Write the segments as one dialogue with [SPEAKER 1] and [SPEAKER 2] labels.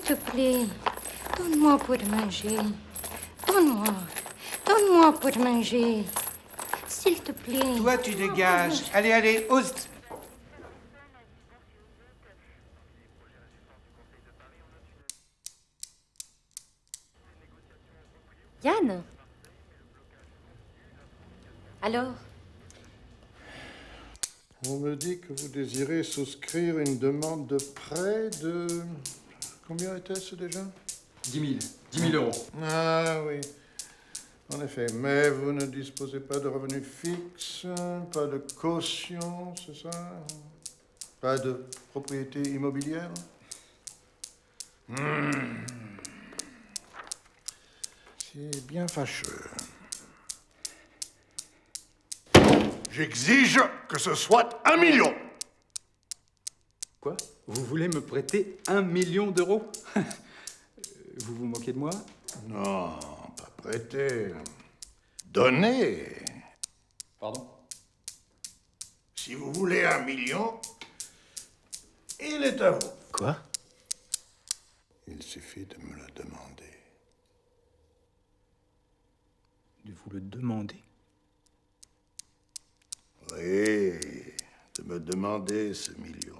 [SPEAKER 1] te plaît, donne-moi pour manger. Donne-moi. Donne-moi pour manger. S'il te plaît.
[SPEAKER 2] Toi, tu dégages. Allez, allez, oust.
[SPEAKER 3] Yann? Alors?
[SPEAKER 4] On me dit que vous désirez souscrire une demande de prêt de... Combien était-ce déjà?
[SPEAKER 5] 10 000 euros.
[SPEAKER 4] Ah oui, en effet. Mais vous ne disposez pas de revenus fixes, pas de caution, c'est ça? Pas de propriété immobilière? C'est bien fâcheux.
[SPEAKER 6] J'exige que ce soit 1 million.
[SPEAKER 5] Quoi? Vous voulez me prêter 1 million d'euros? Vous vous moquez de moi?
[SPEAKER 4] Non, pas prêter. Donner.
[SPEAKER 5] Pardon?
[SPEAKER 6] Si vous voulez 1 million, il est à vous.
[SPEAKER 5] Quoi?
[SPEAKER 4] Il suffit de me le demander.
[SPEAKER 5] De vous le demander?
[SPEAKER 4] Oui, de me demander ce million.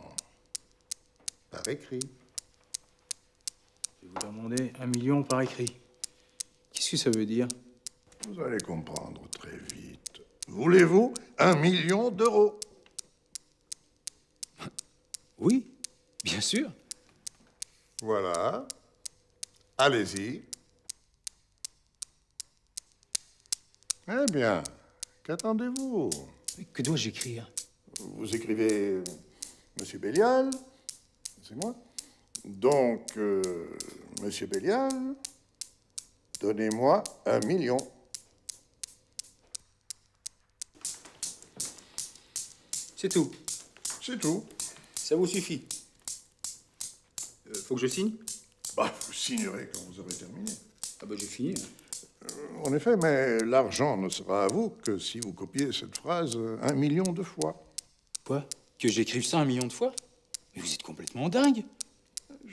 [SPEAKER 4] Par écrit.
[SPEAKER 5] Je vous demandez 1 million par écrit. Qu'est-ce que ça veut dire?
[SPEAKER 4] Vous allez comprendre très vite. Voulez-vous 1 million d'euros?
[SPEAKER 5] Oui, bien sûr.
[SPEAKER 4] Voilà. Allez-y. Eh bien, qu'attendez-vous?
[SPEAKER 5] Que dois-je écrire?
[SPEAKER 4] Vous écrivez Monsieur Bélial, c'est moi. Donc, Monsieur Bélial, donnez-moi 1 million.
[SPEAKER 5] C'est tout.
[SPEAKER 4] C'est tout.
[SPEAKER 5] Ça vous suffit? Faut que je signe?
[SPEAKER 4] Bah, vous signerez quand vous aurez terminé.
[SPEAKER 5] Ah bah j'ai fini.
[SPEAKER 4] En effet, mais l'argent ne sera à vous que si vous copiez cette phrase 1 million de fois.
[SPEAKER 5] Quoi? Que j'écrive ça 1 million de fois? Mais vous êtes complètement dingue.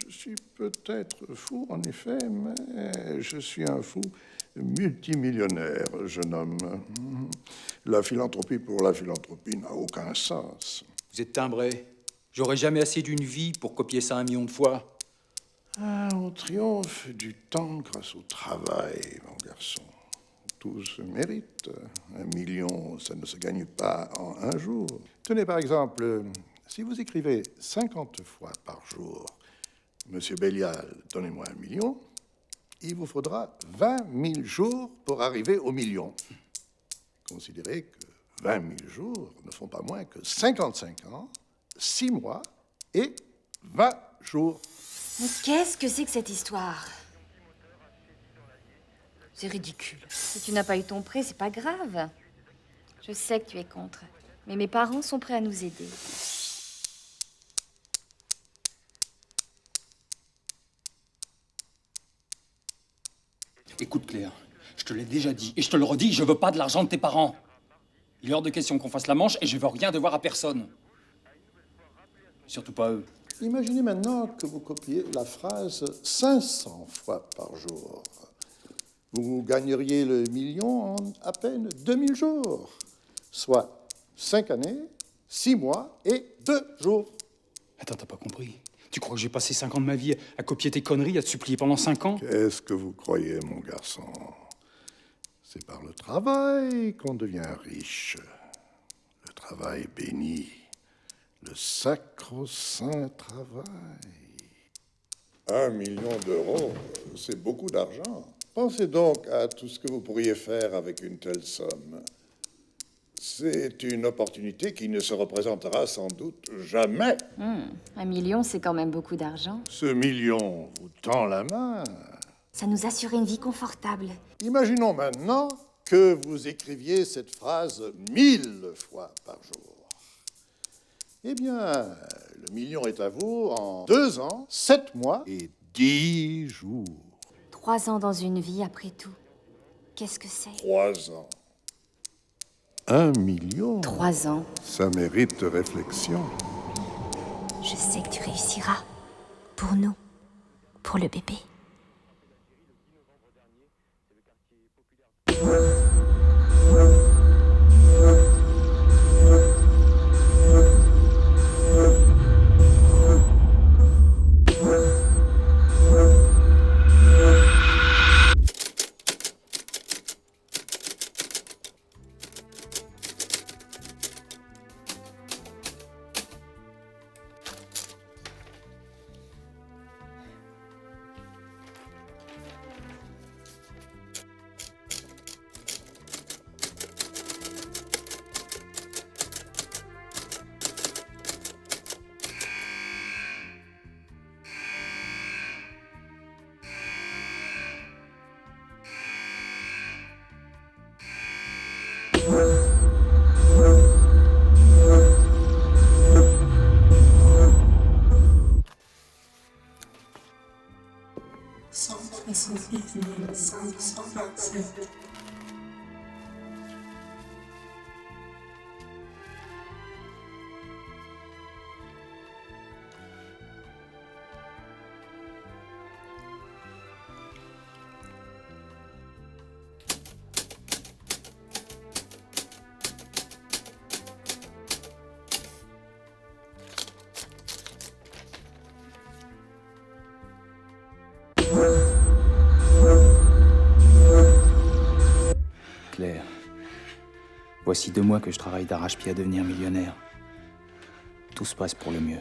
[SPEAKER 4] Je suis peut-être fou, en effet, mais je suis un fou multimillionnaire, jeune homme. La philanthropie pour la philanthropie n'a aucun sens.
[SPEAKER 5] Vous êtes timbré. J'aurais jamais assez d'une vie pour copier ça 1 million de fois.
[SPEAKER 4] Ah, on triomphe du temps grâce au travail, mon garçon. Tout se mérite. 1 million, ça ne se gagne pas en un jour. Tenez, par exemple, si vous écrivez 50 fois par jour, Monsieur Bélial, donnez-moi 1 million, il vous faudra 20 000 jours pour arriver au million. Considérez que 20 000 jours ne font pas moins que 55 ans, 6 mois et 20 jours.
[SPEAKER 3] Mais qu'est-ce que c'est que cette histoire? C'est ridicule. Si tu n'as pas eu ton prêt, c'est pas grave. Je sais que tu es contre. Mais mes parents sont prêts à nous aider.
[SPEAKER 5] Écoute Claire, je te l'ai déjà dit et je te le redis, je veux pas de l'argent de tes parents. Il est hors de question qu'on fasse la manche et je veux rien devoir à personne. Surtout pas eux.
[SPEAKER 4] Imaginez maintenant que vous copiez la phrase 500 fois par jour. Vous gagneriez le million en à peine 2000 jours, soit 5 années, 6 mois et 2 jours.
[SPEAKER 5] Attends, t'as pas compris? Tu crois que j'ai passé 5 ans de ma vie à copier tes conneries, à te supplier pendant 5 ans?
[SPEAKER 4] Qu'est-ce que vous croyez, mon garçon? C'est par le travail qu'on devient riche. Le travail béni. Le sacro-saint travail. 1 million d'euros, c'est beaucoup d'argent. Pensez donc à tout ce que vous pourriez faire avec une telle somme. C'est une opportunité qui ne se représentera sans doute jamais.
[SPEAKER 3] 1 million, c'est quand même beaucoup d'argent.
[SPEAKER 4] Ce million vous tend la main.
[SPEAKER 3] Ça nous assurait une vie confortable.
[SPEAKER 4] Imaginons maintenant que vous écriviez cette phrase 1000 fois par jour. Eh bien, le million est à vous en 2 ans, 7 mois et 10 jours.
[SPEAKER 3] 3 ans dans une vie, après tout. Qu'est-ce que c'est?
[SPEAKER 4] 3 ans. 1 million.
[SPEAKER 3] 3 ans.
[SPEAKER 4] Ça mérite réflexion.
[SPEAKER 3] Je sais que tu réussiras. Pour nous.
[SPEAKER 7] pour le bébé.
[SPEAKER 8] Claire, voici 2 mois que je travaille d'arrache-pied à devenir millionnaire. Tout se passe pour le mieux.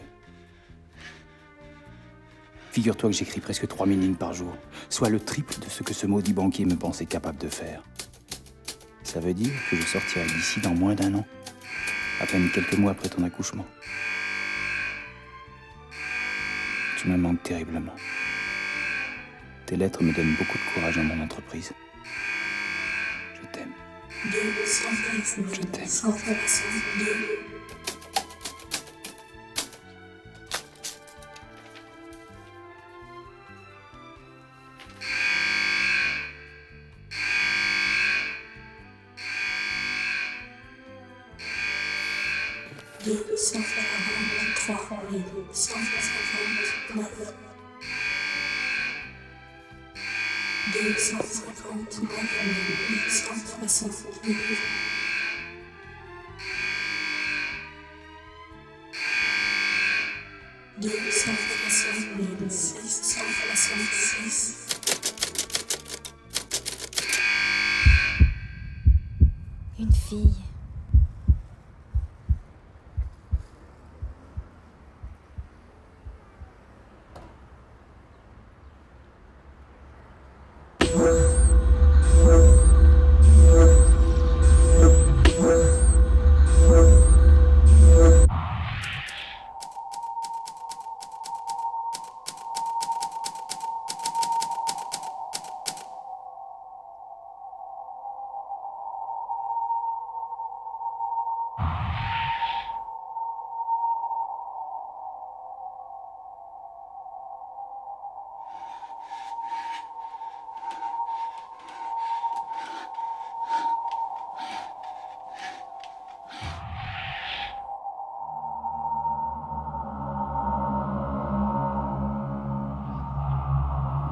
[SPEAKER 8] Figure-toi que j'écris presque 3000 lignes par jour, soit le triple de ce que ce maudit banquier me pensait capable de faire. Ça veut dire que je sortirai d'ici dans moins d'1 an, à peine quelques mois après ton accouchement. Tu me manques terriblement. Tes lettres me donnent beaucoup de courage dans mon entreprise. Je t'aime. Je t'aime.
[SPEAKER 7] Une fille.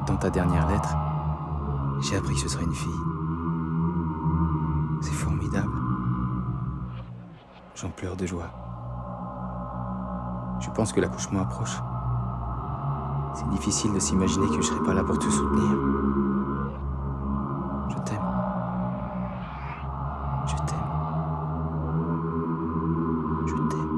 [SPEAKER 7] Dans ta dernière lettre, j'ai appris que ce serait une fille. C'est formidable. J'en pleure de joie. Je pense que l'accouchement approche. C'est difficile de s'imaginer que je serai pas là pour te soutenir. Je t'aime. Je t'aime. Je t'aime.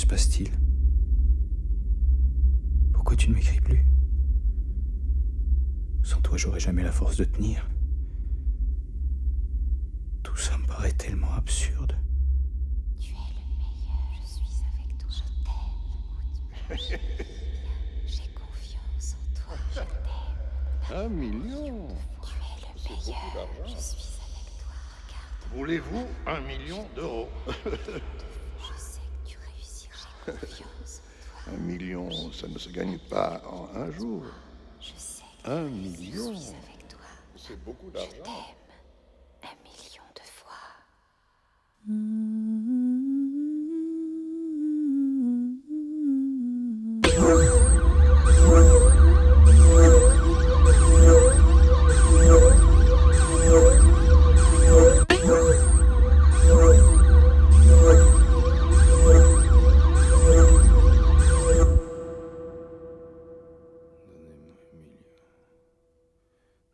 [SPEAKER 7] se passe-t-il? Pourquoi tu ne m'écris plus? Sans toi, j'aurais jamais la force de tenir. Tout ça me paraît tellement absurde.
[SPEAKER 1] Tu es le meilleur, je suis avec toi, je t'aime. J'ai confiance en toi, je t'aime.
[SPEAKER 6] 1 million.
[SPEAKER 1] Tu es le meilleur, je suis avec toi, regarde.
[SPEAKER 6] Voulez-vous 1 million d'euros?
[SPEAKER 1] Je sais que tu réussiras, j'ai confiance en toi.
[SPEAKER 4] 1 million, ça ne se gagne pas en un jour.
[SPEAKER 1] Je sais que
[SPEAKER 4] 1 million,
[SPEAKER 1] je suis avec toi.
[SPEAKER 4] c'est beaucoup
[SPEAKER 1] Je
[SPEAKER 4] d'argent.
[SPEAKER 1] t'aime 1 million de fois.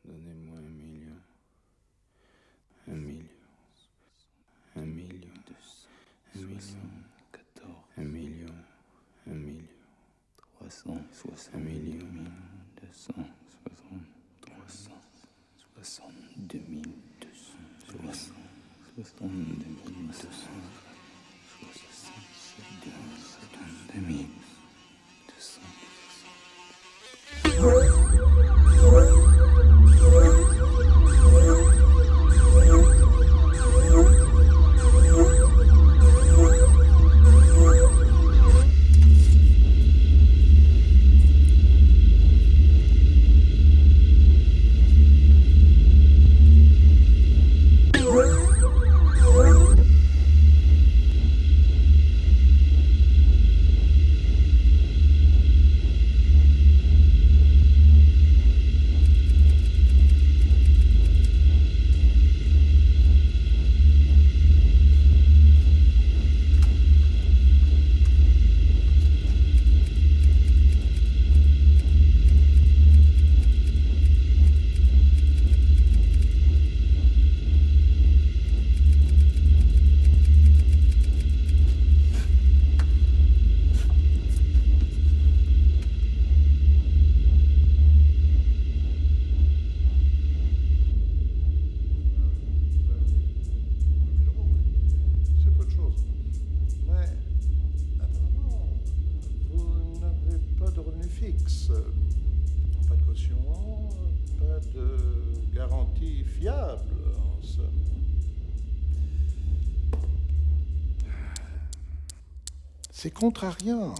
[SPEAKER 8] Donnez-moi 1 million. 1 million. 1 million. 1 million. 14. 1 million. 1 million. 360. 1 million. 260. 362 200. 62 200. 62 200.
[SPEAKER 4] C'est peu de choses. Mais, apparemment, vous n'avez pas de revenu fixe. Pas de caution, pas de garantie fiable, en somme. C'est contrariant.